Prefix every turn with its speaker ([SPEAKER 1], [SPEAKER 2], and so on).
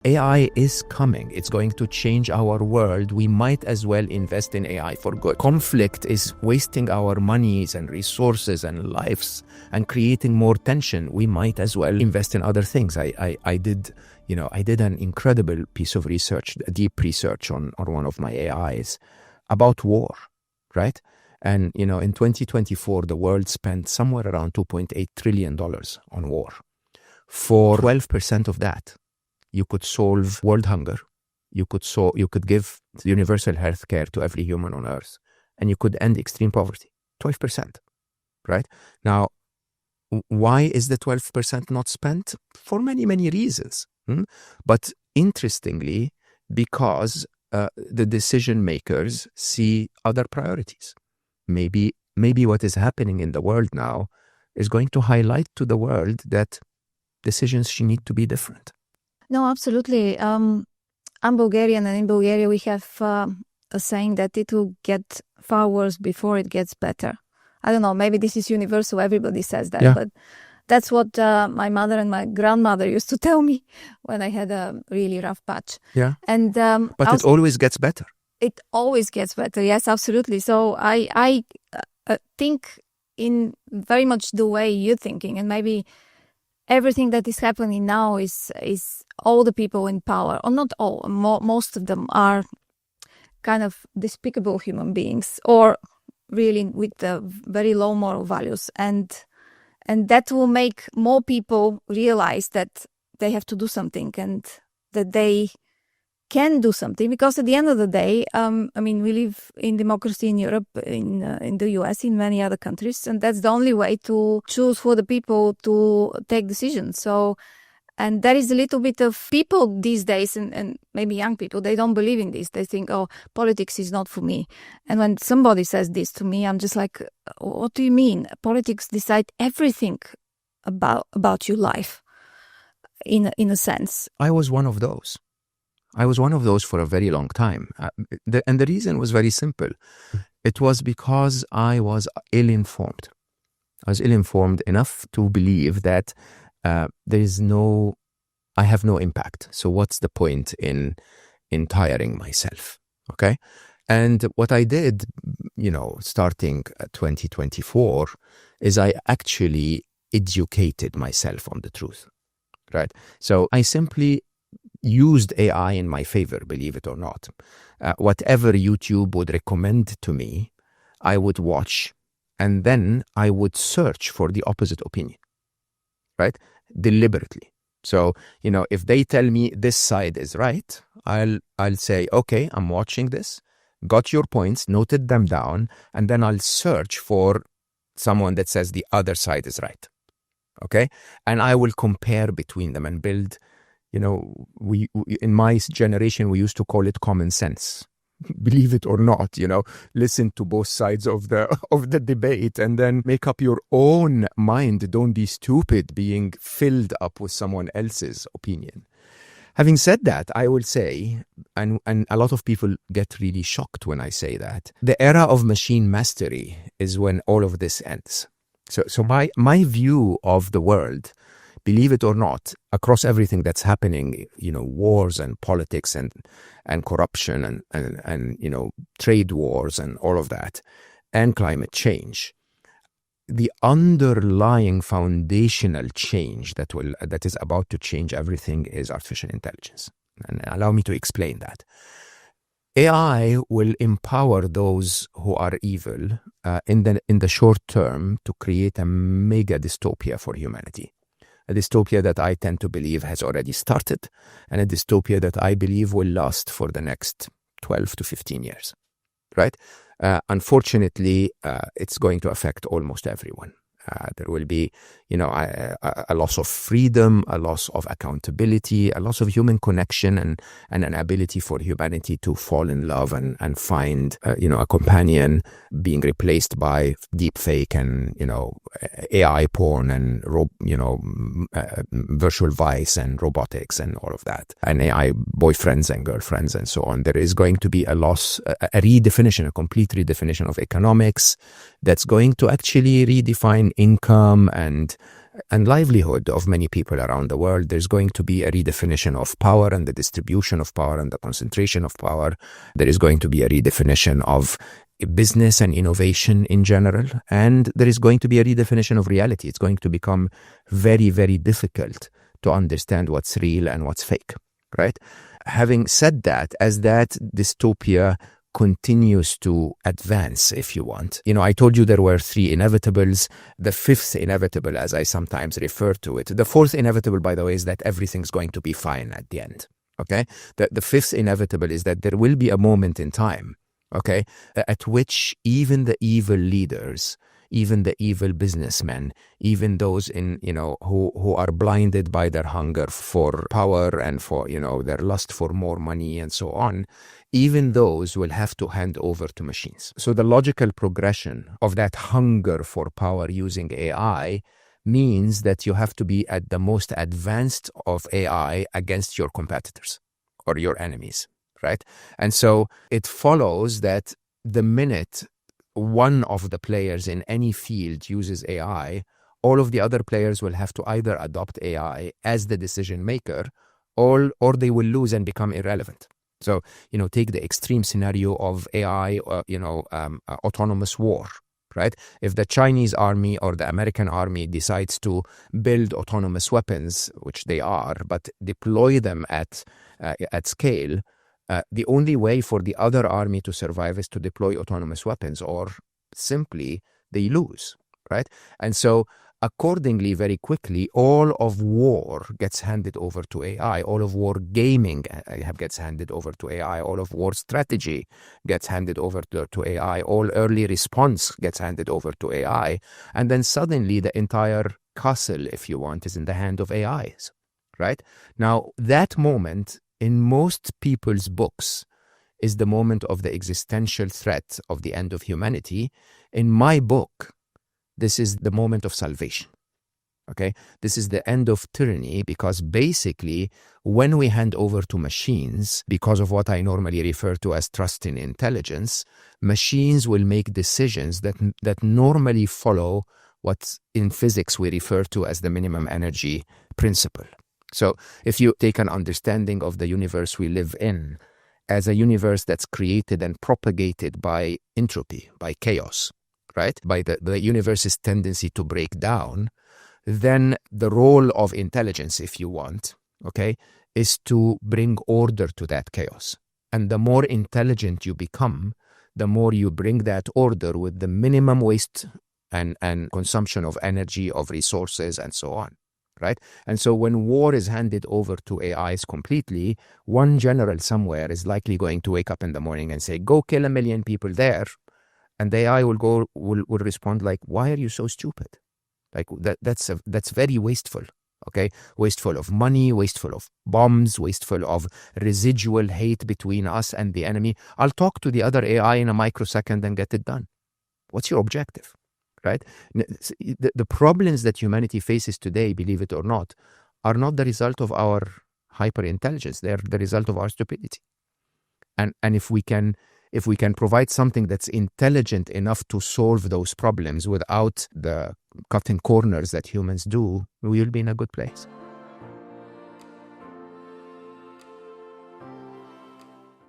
[SPEAKER 1] AI is coming. It's going to change our world. We might as well invest in AI for good. Conflict is wasting our monies and resources and lives and creating more tension. We might as well invest in other things. I did an incredible piece of research, deep research on one of my AIs about war, right? And, in 2024, the world spent somewhere around $2.8 trillion on war. For 12% of that, you could solve world hunger. You could give universal health care to every human on earth, and you could end extreme poverty. 12%, right? Now, why is the 12% not spent? For many, many reasons. But interestingly, because the decision makers see other priorities. Maybe what is happening in the world now is going to highlight to the world that decisions should need to be different.
[SPEAKER 2] No, absolutely. I'm Bulgarian, and in Bulgaria we have a saying that it will get far worse before it gets better. I don't know, maybe this is universal, everybody says that, but that's what my mother and my grandmother used to tell me when I had a really rough patch.
[SPEAKER 1] Yeah.
[SPEAKER 2] And
[SPEAKER 1] but it always gets better.
[SPEAKER 2] It always gets better, yes, absolutely. So I think in very much the way you're thinking, and maybe everything that is happening now is all the people in power, or not all, most of them are kind of despicable human beings, or really with very low moral values. And that will make more people realize that they have to do something and that they can do something, because at the end of the day, we live in democracy in Europe, in the US, in many other countries, and that's the only way to choose for the people to take decisions. So, and there is a little bit of people these days, and maybe young people, they don't believe in this. They think, oh, politics is not for me. And when somebody says this to me, I'm just like, what do you mean? Politics decide everything about your life, in a sense.
[SPEAKER 1] I was one of those. For a very long time. And the reason was very simple. It was because I was ill-informed. I was ill-informed enough to believe that I have no impact. So what's the point in tiring myself? Okay. And what I did, starting 2024, is I actually educated myself on the truth, right? So I simply used AI in my favor, believe it or not. Whatever YouTube would recommend to me, I would watch, and then I would search for the opposite opinion, right? Deliberately. So, if they tell me this side is right, I'll say, okay, I'm watching this, got your points, noted them down, and then I'll search for someone that says the other side is right, okay? And I will compare between them and build, we in my generation, we used to call it common sense. Believe it or not, listen to both sides of the debate and then make up your own mind. Don't be stupid being filled up with someone else's opinion. Having said that, I will say, and a lot of people get really shocked when I say that, the era of machine mastery is when all of this ends. So my view of the world, believe it or not, across everything that's happening, wars and politics and corruption and trade wars and all of that, and climate change, the underlying foundational change that is about to change everything is artificial intelligence. And allow me to explain that. AI will empower those who are evil in the short term to create a mega dystopia for humanity. A dystopia that I tend to believe has already started, and a dystopia that I believe will last for the next 12 to 15 years, right? Unfortunately, it's going to affect almost everyone. There will be, a loss of freedom, a loss of accountability, a loss of human connection, and an ability for humanity to fall in love and find, a companion, being replaced by deep fake and, AI porn and, virtual vice and robotics and all of that, and AI boyfriends and girlfriends and so on. There is going to be a complete redefinition of economics that's going to actually redefine income and and livelihood of many people around the world. There's going to be a redefinition of power and the distribution of power and the concentration of power. There is going to be a redefinition of business and innovation in general. And there is going to be a redefinition of reality. It's going to become very, very difficult to understand what's real and what's fake, right? Having said that, as that dystopia continues to advance, if you want. I told you there were 3 inevitables. The 5th inevitable, as I sometimes refer to it. The 4th inevitable, by the way, is that everything's going to be fine at the end, okay? The 5th inevitable is that there will be a moment in time, okay, at which even the evil leaders, even the evil businessmen, even those who are blinded by their hunger for power and for, their lust for more money and so on, even those will have to hand over to machines. So the logical progression of that hunger for power using AI means that you have to be at the most advanced of AI against your competitors or your enemies, right? And so it follows that the minute one of the players in any field uses AI, all of the other players will have to either adopt AI as the decision maker or they will lose and become irrelevant. So, take the extreme scenario of AI, autonomous war, right? If the Chinese army or the American army decides to build autonomous weapons, which they are, but deploy them at scale, the only way for the other army to survive is to deploy autonomous weapons, or simply they lose, right? And so accordingly, very quickly, all of war gets handed over to AI. All of war gaming gets handed over to AI. All of war strategy gets handed over to AI. All early response gets handed over to AI. And then suddenly the entire castle, if you want, is in the hand of AIs, right? Now, that moment in most people's books is the moment of the existential threat of the end of humanity. In my book, this is the moment of salvation, okay? This is the end of tyranny, because basically when we hand over to machines, because of what I normally refer to as trust in intelligence, machines will make decisions that normally follow what in physics we refer to as the minimum energy principle. So if you take an understanding of the universe we live in as a universe that's created and propagated by entropy, by chaos, right? By the universe's tendency to break down, then the role of intelligence, if you want, okay, is to bring order to that chaos. And the more intelligent you become, the more you bring that order with the minimum waste and consumption of energy, of resources, and so on, right? And so when war is handed over to AIs completely, one general somewhere is likely going to wake up in the morning and say, go kill 1 million people there. And the AI will respond like, why are you so stupid? Like that's very wasteful, okay? Wasteful of money, wasteful of bombs, wasteful of residual hate between us and the enemy. I'll talk to the other AI in a microsecond and get it done. What's your objective, right? The problems that humanity faces today, believe it or not, are not the result of our hyper-intelligence. They're the result of our stupidity. And if we can provide something that's intelligent enough to solve those problems without the cutting corners that humans do, we will be in a good place.